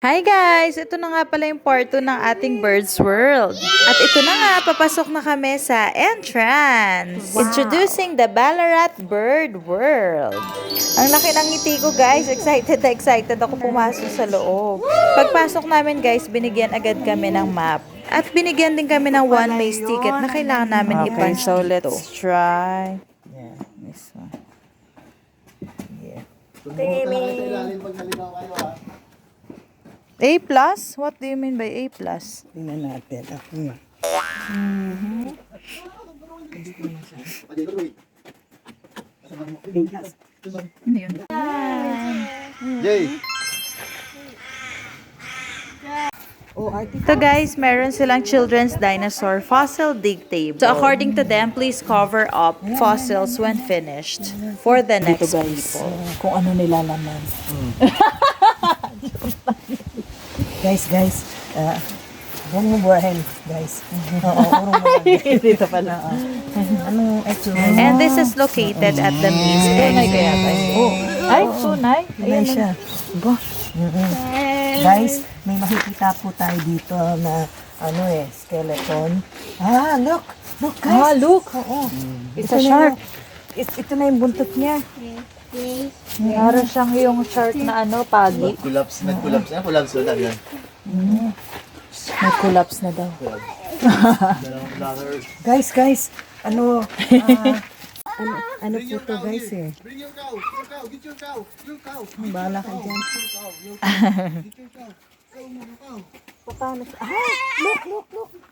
Hi guys! Ito na nga pala yung part 2 ng ating Bird's World. At ito na nga, papasok na kami sa entrance. Wow. Introducing the Ballarat Bird World. Ang laki ng ngiti ko guys. Excited na excited ako pumasok sa loob. Pagpasok namin guys, binigyan agad kami ng map. At binigyan din kami ng one-way ticket na kailangan namin i-punch dito. Let's try. Yeah, this one. Yeah. A+? What do you mean by A+? Tingnan natin. Ako nga. Ano yun? Yay! So guys, meron silang children's dinosaur fossil dig table. So according to them, please cover up fossils when finished for the next people. Kung ano nilalaman. Guys, huwag mo buhayin, guys. Oo, urong mo lang. Dito pala. Anong ito? And this is located at the Maze Tunay kaya tayo. Oh, Ay, tunay. tunay siya. Ba? Guys, may makikita po tayo dito na skeleton. Ah, look! Look, guys! Ah, look! Oo. It's a shark. Ito na yung buntot niya. Meron siyang yung shark na pagi. Collapse na yan. Nag-collapse na daw. Guys, ano po to guys eh. Bring your cow, get your cow. Bahala ka dyan. Look.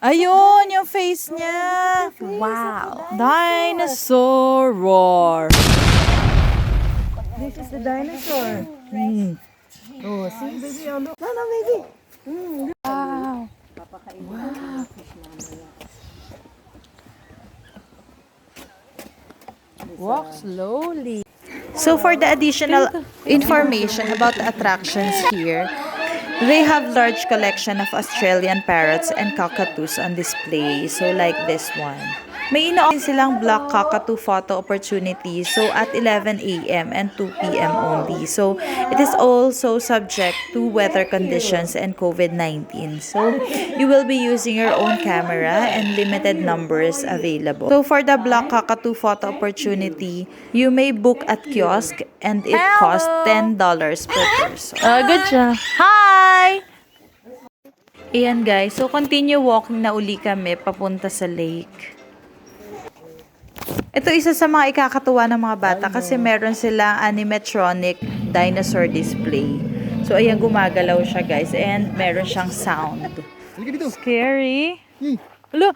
Ayun, yung face niya. Wow. Dinosaur roar. This is the dinosaur. Oh, see baby, oh look. No, baby. Wow. Walk slowly. So for the additional information about the attractions here, they have large collection of Australian parrots and cockatoos on display. So like this one. May ino silang black cockatoo photo opportunity. So at 11 a.m. and 2 p.m. only. So it is also subject to weather conditions and COVID-19. So you will be using your own camera and limited numbers available. So for the black cockatoo photo opportunity, you may book at kiosk and it costs $10 per person. Good job. Hi! Ayan guys, so continue walking na uli kami papunta sa lake. Ito isa sa mga ikakatuwa ng mga bata kasi meron silang animatronic dinosaur display. So ayan, gumagalaw siya guys and meron siyang sound. Scary. Look.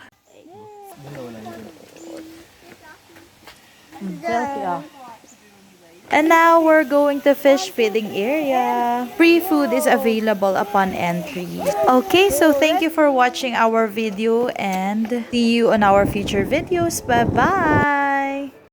And now we're going to fish feeding area. Free food is available upon entry. Okay, so thank you for watching our video and see you on our future videos. Bye-bye!